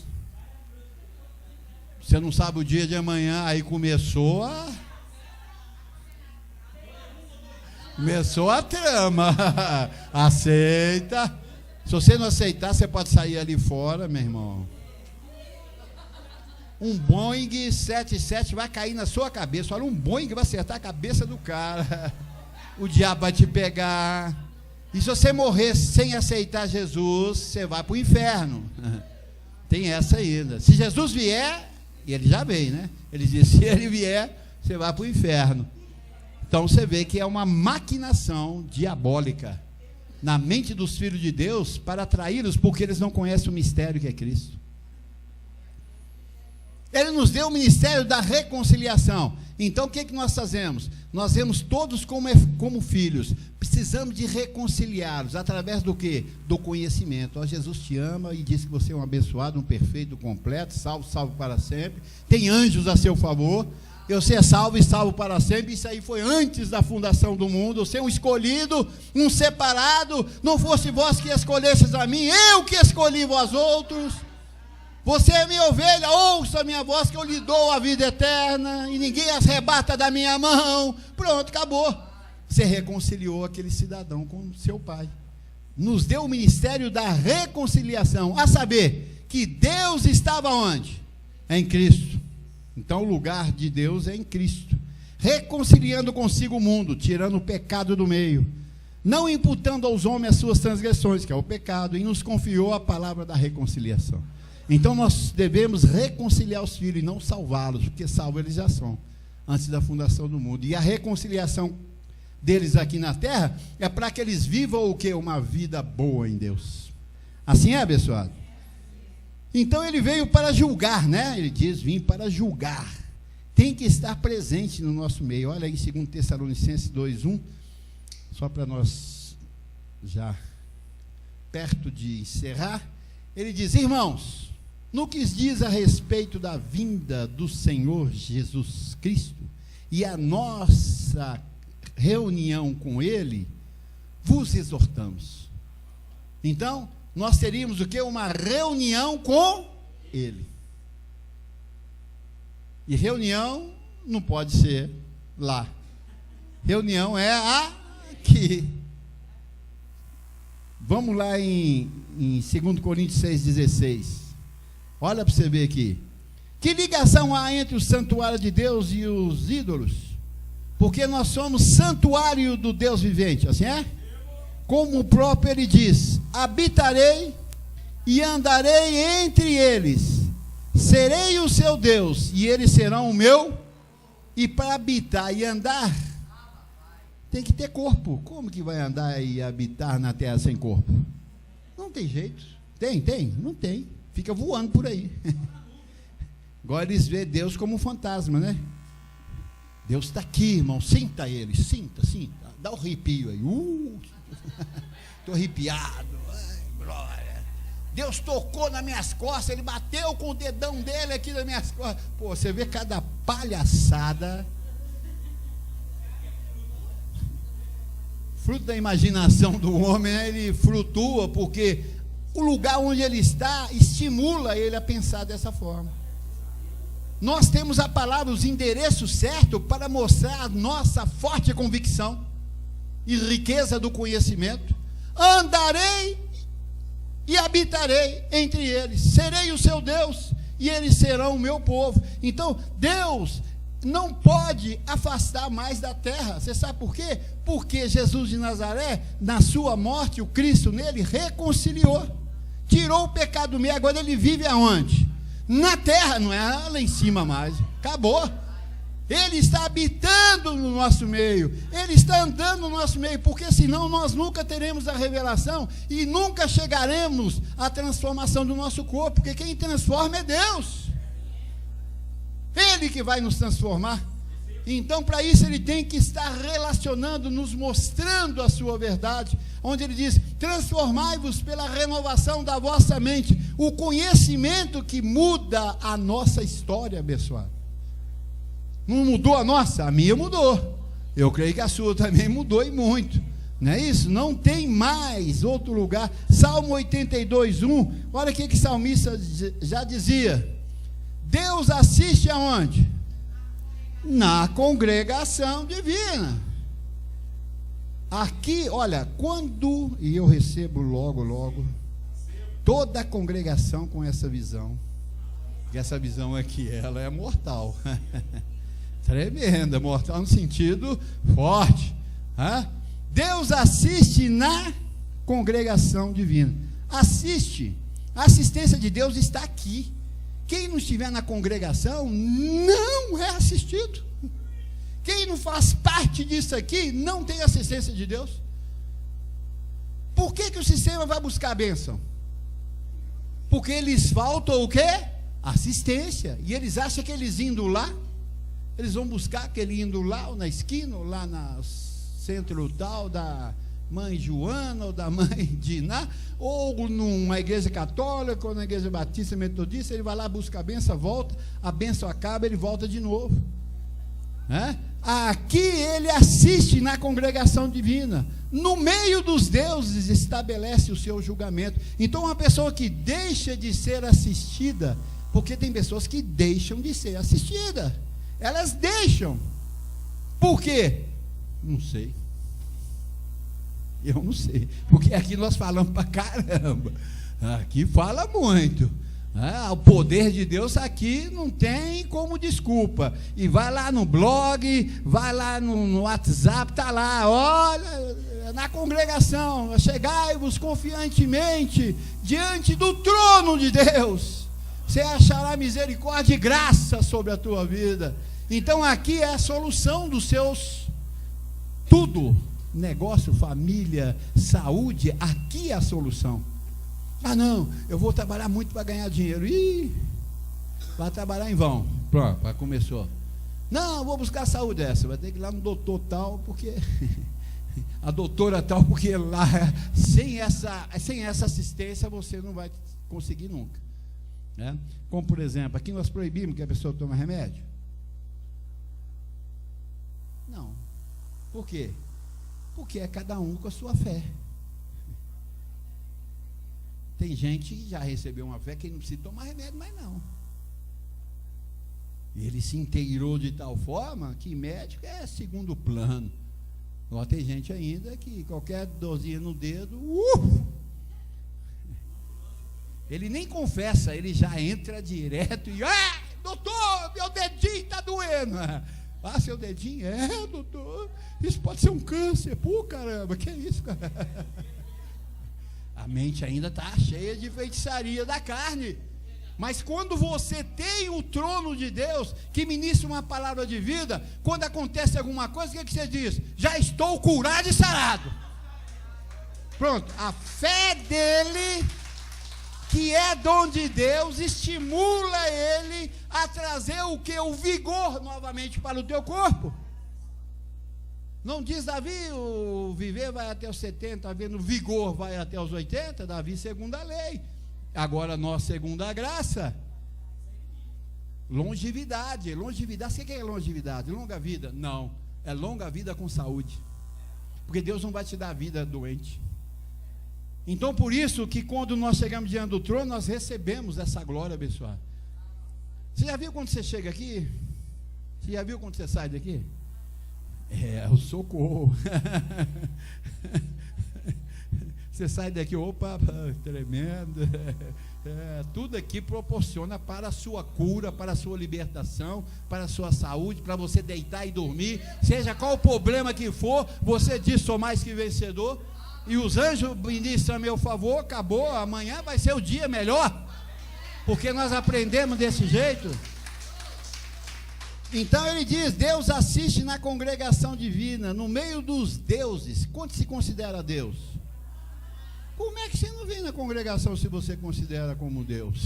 Você não sabe o dia de amanhã, aí começou a trama. Aceita. Se você não aceitar, você pode sair ali fora, meu irmão. Um Boeing 77 vai cair na sua cabeça. Olha, um Boeing vai acertar a cabeça do cara. O diabo vai te pegar. E se você morrer sem aceitar Jesus, você vai para o inferno. Tem essa ainda. Se Jesus vier, e ele já veio, né? Ele disse, se ele vier, você vai para o inferno. Então você vê que é uma maquinação diabólica na mente dos filhos de Deus para atraí-los, porque eles não conhecem o mistério que é Cristo. Ele nos deu o ministério da reconciliação. Então o que nós fazemos? Nós vemos todos como filhos. Precisamos de reconciliá-los. Através do quê? Do conhecimento. Jesus te ama e diz que você é um abençoado, um perfeito, um completo, salvo para sempre. Tem anjos a seu favor. Você é salvo e salvo para sempre. Isso aí foi antes da fundação do mundo. Você é um escolhido, um separado. Não fosse vós que escolhestes a mim, eu que escolhi vós outros. Você é minha ovelha, ouça a minha voz que eu lhe dou a vida eterna e ninguém as arrebata da minha mão. Pronto, acabou. Você reconciliou aquele cidadão com seu pai. Nos deu o ministério da reconciliação, a saber, que Deus estava onde? Em Cristo. Então o lugar de Deus é em Cristo. Reconciliando consigo o mundo, tirando o pecado do meio, não imputando aos homens as suas transgressões, que é o pecado, e nos confiou a palavra da reconciliação. Então nós devemos reconciliar os filhos e não salvá-los, porque salvos eles já são, antes da fundação do mundo. E a reconciliação deles aqui na terra é para que eles vivam o quê? Uma vida boa em Deus. Assim é, abençoado? Então ele veio para julgar, né? Ele diz, vim para julgar. Tem que estar presente no nosso meio. Olha aí, 2 Tessalonicenses 2:1, só para nós já perto de encerrar. Ele diz, irmãos, no que diz a respeito da vinda do Senhor Jesus Cristo e a nossa reunião com Ele, vos exortamos. Então, nós teríamos o quê? Uma reunião com Ele. E reunião não pode ser lá. Reunião é aqui. Vamos lá em 2 Coríntios 6,16. Olha para você ver aqui. Que ligação há entre o santuário de Deus e os ídolos? Porque nós somos santuário do Deus vivente, assim é? Como o próprio ele diz, habitarei e andarei entre eles, serei o seu Deus, e eles serão o meu. E para habitar e andar, tem que ter corpo. Como que vai andar e habitar na terra sem corpo? Não tem jeito. Tem? Não tem. Fica voando por aí. Agora eles veem Deus como um fantasma, né? Deus está aqui, irmão. Sinta ele. Sinta. Dá um arrepio aí. Estou arrepiado. Ai, glória. Deus tocou nas minhas costas. Ele bateu com o dedão dele aqui nas minhas costas. Pô, você vê cada palhaçada. Fruto da imaginação do homem, né? Ele flutua porque o lugar onde ele está estimula ele a pensar dessa forma. Nós temos a palavra, os endereços certos para mostrar a nossa forte convicção e riqueza do conhecimento. Andarei e habitarei entre eles, serei o seu Deus e eles serão o meu povo. Então Deus não pode afastar mais da terra. Você sabe por quê? Porque Jesus de Nazaré, na sua morte, o Cristo nele reconciliou, tirou o pecado do meio. Agora ele vive aonde? Na terra, não é lá em cima mais. Acabou. Ele está habitando no nosso meio, ele está andando no nosso meio, porque senão nós nunca teremos a revelação e nunca chegaremos à transformação do nosso corpo, porque quem transforma é Deus. Ele que vai nos transformar. Então, para isso, ele tem que estar relacionando, nos mostrando a sua verdade, onde ele diz: transformai-vos pela renovação da vossa mente. O conhecimento que muda a nossa história, abençoado. Não mudou a nossa? A minha mudou. Eu creio que a sua também mudou e muito. Não é isso? Não tem mais outro lugar. Salmo 82:1, olha o que o salmista já dizia: Deus assiste aonde? Na congregação divina. Aqui, olha, quando, e eu recebo logo, toda a congregação com essa visão, que essa visão aqui, ela é mortal, tremenda, mortal no sentido forte. Deus assiste na congregação divina, assiste, a assistência de Deus está aqui. Quem não estiver na congregação não é assistido. Quem não faz parte disso aqui não tem assistência de Deus. Por que o sistema vai buscar a bênção? Porque eles faltam o quê? Assistência. E eles acham que eles indo lá, eles vão buscar aquele indo lá, ou na esquina, ou lá no centro tal da mãe Joana, ou da mãe Diná, ou numa igreja católica, ou na igreja batista, metodista. Ele vai lá, busca a bênção, volta, a bênção acaba, ele volta de novo. Aqui ele assiste na congregação divina, no meio dos deuses estabelece o seu julgamento. Então uma pessoa que deixa de ser assistida, porque tem pessoas que deixam de ser assistidas, elas deixam. Por quê? Não sei. Eu não sei, porque aqui nós falamos para caramba, aqui fala muito. O poder de Deus aqui não tem como desculpa. E vai lá no blog, vai lá no WhatsApp, está lá, olha, na congregação, chegai-vos confiantemente diante do trono de Deus, você achará misericórdia e graça sobre a tua vida. Então aqui é a solução dos seus tudo, negócio, família, saúde, aqui é a solução. Não, eu vou trabalhar muito para ganhar dinheiro. Vai trabalhar em vão. Pronto, começou. Não, eu vou buscar saúde essa. Vai ter que ir lá no doutor tal, porque a doutora tal, porque lá sem essa assistência você não vai conseguir nunca. Como por exemplo, aqui nós proibimos que a pessoa tome remédio. Não. Por quê? Porque é cada um com a sua fé. Tem gente que já recebeu uma fé que não precisa tomar remédio mais não. Ele se inteirou de tal forma que médico é segundo plano. Agora tem gente ainda que qualquer dorzinha no dedo, ele nem confessa, ele já entra direto e doutor, meu dedinho está doendo. Seu dedinho? Doutor, isso pode ser um câncer. Pô, caramba, que é isso, cara? A mente ainda está cheia de feitiçaria da carne. Mas quando você tem o trono de Deus, que ministra uma palavra de vida, quando acontece alguma coisa, o que você diz? Já estou curado e sarado. Pronto, a fé dele, que é dom de Deus, estimula ele a trazer o que? O vigor novamente para o teu corpo. Não diz Davi, o viver vai até os 70, havendo vigor vai até os 80, Davi segundo a lei. Agora nós segundo a graça. Longevidade, você quer longevidade? Longa vida? Não, é longa vida com saúde. Porque Deus não vai te dar vida doente. Então, por isso que quando nós chegamos diante do trono, nós recebemos essa glória abençoada. Você já viu quando você chega aqui? Você já viu quando você sai daqui? É o socorro. Você sai daqui, opa, tremendo. Tudo aqui proporciona para a sua cura, para a sua libertação, para a sua saúde, para você deitar e dormir. Seja qual o problema que for, você diz: sou mais que vencedor. E os anjos ministram a meu favor, acabou, amanhã vai ser o dia melhor. Porque nós aprendemos desse jeito. Então ele diz: Deus assiste na congregação divina, no meio dos deuses. Quanto se considera Deus? Como é que você não vem na congregação se você considera como Deus?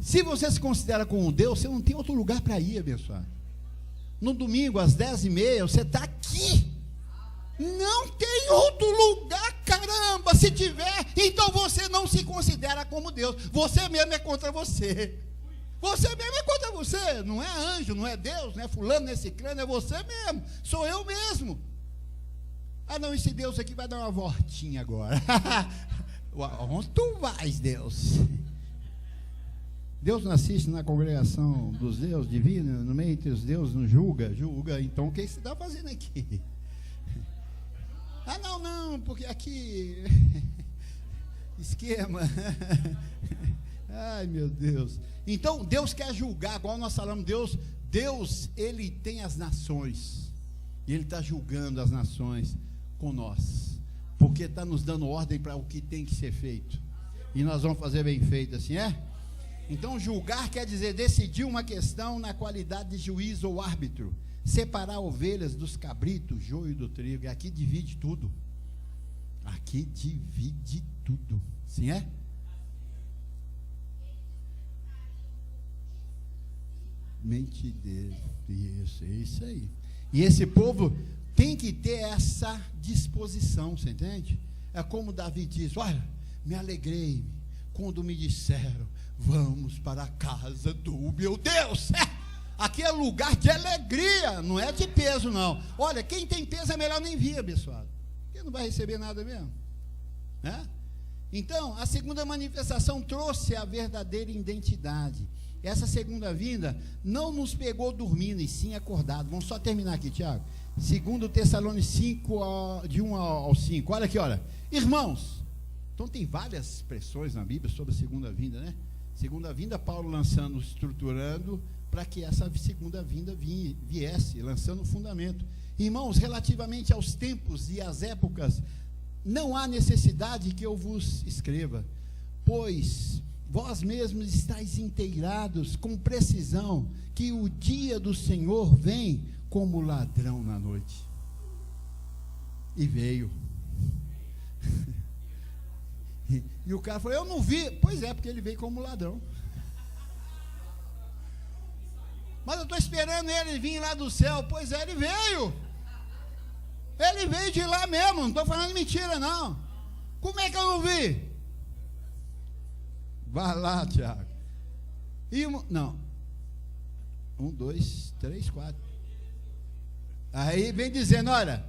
Se você se considera como Deus, você não tem outro lugar para ir, abençoado. No domingo, às 10h30, você está aqui. Não tem outro lugar, caramba. Se tiver, então você não se considera como Deus. Você mesmo é contra você. Você mesmo é contra você. Não é anjo, não é Deus, não é fulano, não é ciclano, é você mesmo. Sou eu mesmo. Ah, não, esse Deus aqui vai dar uma voltinha agora. Onde tu vais, Deus? Deus não assiste na congregação dos deuses divinos, no meio entre os deuses, não julga? Julga, então o que você está fazendo aqui? Ah, não, porque aqui... esquema. Ai, meu Deus. Então, Deus quer julgar, igual nós falamos, Deus, Ele tem as nações. E Ele está julgando as nações com nós, porque está nos dando ordem para o que tem que ser feito, e nós vamos fazer bem feito, assim é? Então julgar quer dizer decidir uma questão na qualidade de juiz ou árbitro, separar ovelhas dos cabritos, joio do trigo. E aqui divide tudo, sim é? Mente dele, isso aí. E esse povo tem que ter essa disposição, você entende? É como Davi diz: olha, me alegrei quando me disseram, vamos para a casa do meu Deus. Aqui é lugar de alegria, não é de peso não. Olha, quem tem peso é melhor nem vir, abençoado, porque não vai receber nada mesmo, né? Então, a segunda manifestação trouxe a verdadeira identidade. Essa segunda vinda não nos pegou dormindo, e sim acordado. Vamos só terminar aqui, Tiago. 2 Tessalonicenses 5, de 1 ao 5. Olha aqui, olha. Irmãos, então tem várias expressões na Bíblia sobre a segunda vinda, né? Segunda vinda, Paulo lançando, estruturando, para que essa segunda vinda viesse, lançando o fundamento. Irmãos, relativamente aos tempos e às épocas, não há necessidade que eu vos escreva, pois vós mesmos estáis inteirados com precisão que o dia do Senhor vem como ladrão na noite. E veio. E o cara falou: eu não vi. Pois é, porque ele veio como ladrão. Mas eu estou esperando ele vir lá do céu. Pois é, ele veio. Ele veio de lá mesmo, não estou falando mentira não. Como é que eu não vi? Vai lá, Tiago. Não. 1, 2, 3, 4. Aí vem dizendo: olha,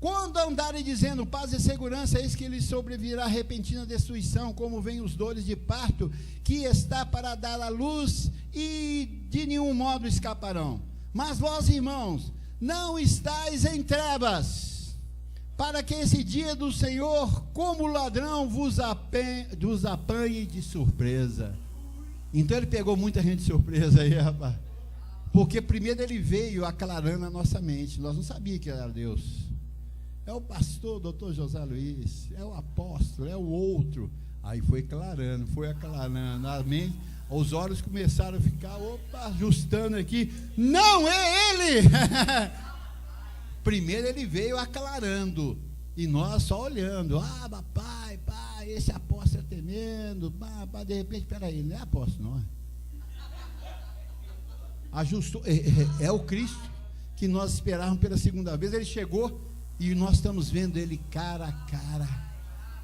quando andarem dizendo paz e segurança, eis que lhes sobrevirá repentina destruição, como vem os dores de parto, que está para dar à luz, e de nenhum modo escaparão. Mas vós, irmãos, não estáis em trevas, para que esse dia do Senhor, como ladrão, vos apanhe de surpresa. Então ele pegou muita gente de surpresa aí, rapaz. Porque primeiro ele veio aclarando a nossa mente. Nós não sabíamos que era Deus. É o pastor, doutor José Luiz, é o apóstolo, é o outro. Aí foi aclarando a mente. Os olhos começaram a ficar, ajustando aqui. Não é ele! Primeiro ele veio aclarando, e nós só olhando. Pai, esse apóstolo é tremendo. De repente, peraí, não é apóstolo, não é? Ajustou, é o Cristo que nós esperávamos pela segunda vez. Ele chegou e nós estamos vendo ele cara a cara.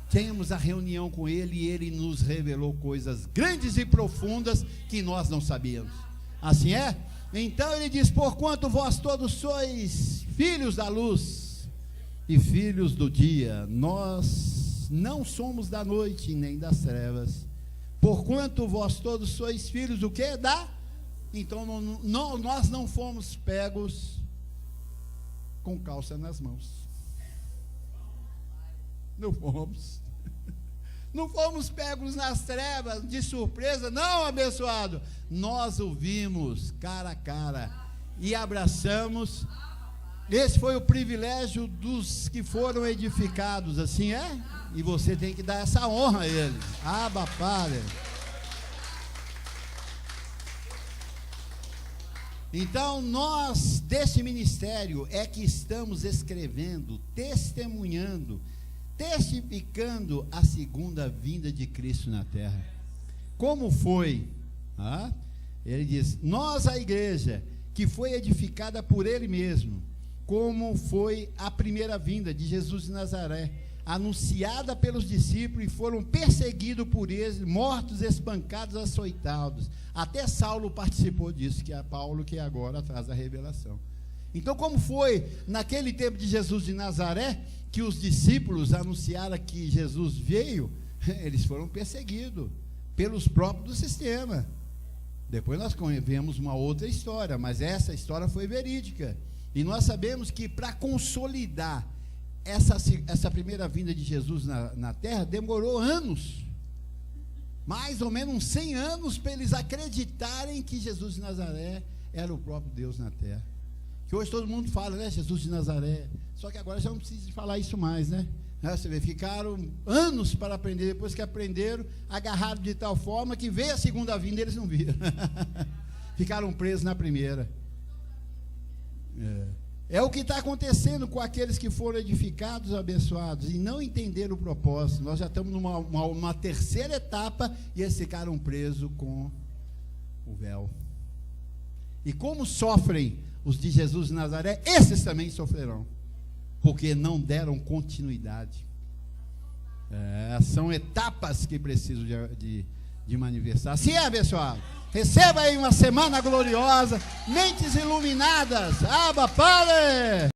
Temos a reunião com ele e ele nos revelou coisas grandes e profundas que nós não sabíamos. Assim é? Então ele diz: porquanto vós todos sois filhos da luz e filhos do dia. Nós não somos da noite nem das trevas. Porquanto vós todos sois filhos do quê? Então nós não fomos pegos com calça nas mãos. Não fomos. Não fomos pegos nas trevas de surpresa, não, abençoado. Nós o vimos cara a cara e abraçamos. Esse foi o privilégio dos que foram edificados, assim é? E você tem que dar essa honra a eles. Abba, Padre. Então, nós, desse ministério, é que estamos escrevendo, testemunhando, testificando a segunda vinda de Cristo na terra. Como foi? Ele diz, nós, a igreja, que foi edificada por Ele mesmo, como foi a primeira vinda de Jesus de Nazaré, anunciada pelos discípulos, e foram perseguidos por eles, mortos, espancados, açoitados. Até Saulo participou disso, que é Paulo que agora traz a revelação. Então, como foi naquele tempo de Jesus de Nazaré, que os discípulos anunciaram que Jesus veio, eles foram perseguidos pelos próprios do sistema. Depois nós vemos uma outra história, mas essa história foi verídica. E nós sabemos que para consolidar essa primeira vinda de Jesus na terra, demorou anos, mais ou menos uns 100 anos, para eles acreditarem que Jesus de Nazaré era o próprio Deus na terra. Que hoje todo mundo fala, né, Jesus de Nazaré, só que agora já não precisa de falar isso mais, né? Você vê, ficaram anos para aprender, depois que aprenderam, agarraram de tal forma que veio a segunda vinda e eles não viram. Ficaram presos na primeira. É o que está acontecendo com aqueles que foram edificados, abençoados, e não entenderam o propósito. Nós já estamos numa terceira etapa, e eles ficaram presos com o véu. E como sofrem os de Jesus de Nazaré, esses também sofrerão, porque não deram continuidade. São etapas que precisam de manifestar. Assim é, abençoado. Receba aí uma semana gloriosa, mentes iluminadas. Abba, Padre!